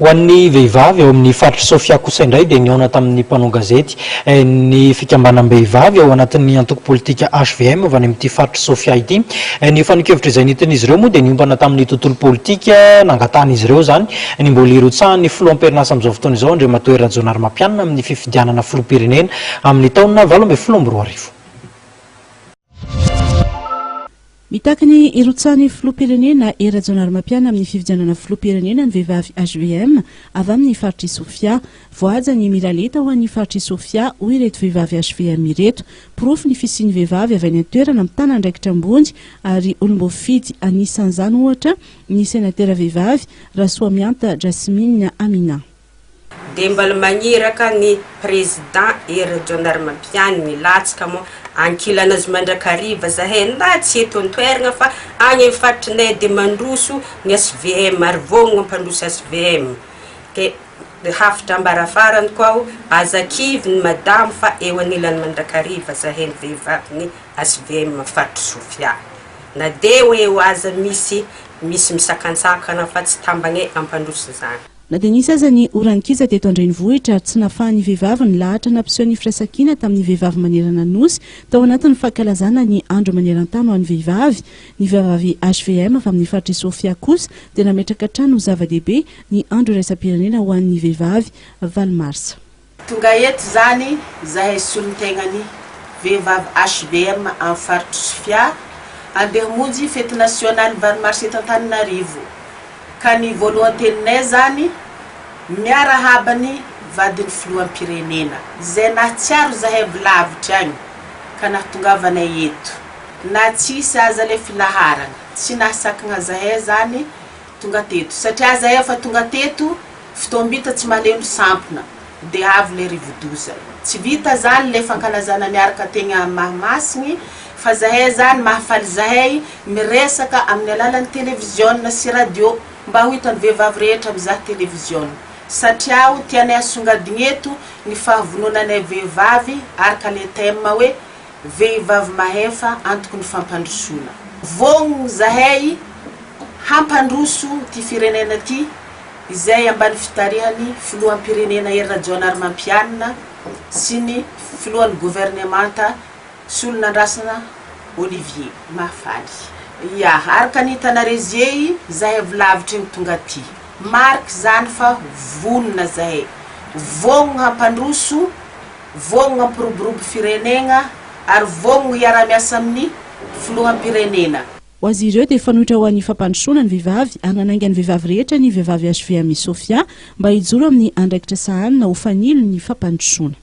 ho an'ny vehivavy eo amin'ny faritra Sofia kosa indray dia niona tamin'ny mpanao gazety ny fikambanam-behivavy ao anatin'ny antoko politika HVM avy any amin'ity faritra Sofia ity. Ny fanokevitra izay niten'izy ireo moa dia niompana tamin'ny tontolo politika nangatahany izy ireo zany ny mbola irotsahan'ny filoham-perinasa amin'izao fotoana izao Andriamatoa Rajaonarimampianina amin'ny fifidianana filoham-pirenena amin'ny taona 2024. Mitaka ny irotsahan'ny filoham-pirenena Rajaonarimampianina amin'ny fifidianana filoham-pirenena ny vehivavy HVM avy amin'ny faritra Sofia. Voaja ny miraleta ho an'ny faritra Sofia hoy ireto vehivavy HVM ireto. Porofo ny fisian'ny vehivavy avy any an-toerana amin'ny tany andraikitra ambony ary olom-bofidy anisan'izany ohatra ny senatera vehivavy Rasoamianta Jasmine Amina. Dia mbola magniraka ny président Rajaonarimampianina milatsaka moa ankilana azy mandrakariva zahay na tsy eto an-toerana fa any amin'ny faritrinay dia mandroso ny SVM ary vognona mpandroso SVM. Ke hafitra ambarafarany koa azakivy ny madamo fa eo anilany mandrakariva zahay ny vehivavy ny SVM faritra Sofia. Na dia hoe ho aza misy misakantsakana fa tsy tambagne ampandroso zany. Na dia nisy aza ny orankiza teto Andrenivohitra ary tsy nafahan'ny vehivavy ny lahatra nampiseho ny firaisan-kina tamin'ny vehivavy manerana nosy tao anatin'ny fankalazana ny andro maneran-tany ho an'ny vehivavy. Ny vehivavy HVM avy amin'ny faritra Sofia kosa dia nametraka trano ho zava-dehibe ny andro iraisam-pirenena ho an'ny vehivavy Valmarsa. Tonga eto zany zahay solon-tegnany vehivavy HVM amin'ny faritra Sofia andeha monjy fety nasionaly Valmarsa eto Antananarivo. Ka ny voalohany teninay zany miarahabany vadiny filoham-pirenena zay nahatsiaro zahay lavitra agny ka nahatongavanay eto na tsisy aza le filaharana tsy nahasakana zahay zany tonga teto satria zahay fa tonga teto fitombita tsy maleno sampona dia avy le rivodoza tsy vita zany le fankalazana miaraka tegna mahamasiny fa zahay zany mahafaly zahay miresaka amin'ny alalan'ny televiziona sy radio mba ho hitan'ny vehivavy rehetra mizaha televiziona satria tianay asongadina eto ny fahavononanay vehivavy araka le thème hoe vehivavy mahefa antoko ny fampandrosoana. Vognona zahay hampandroso ty firenena ty izay ambany fitarihany filoham-pirenena Rajaonarimampianina sy ny filohan'ny gouvernemanta solonandrasana Olivier Mahafaly. Ya, araka ny Tanarezier zahay lavitra iny tonga ty. Mark zany fa vonona zahay. Vognona hampandroso, vognona hampiroborobo firenena ary vognona hiara-miasa amin'ny filoham-pirenena. Ho azy ireo dia fanohitra ho an'ny fampandrosoana ny vehivavy ary nananga ny vehivavy rehetra ny vehivavy HVM Sofia mba hijoro amin'ny andraikitra sahanina ho fanilo ny fampandrosoana.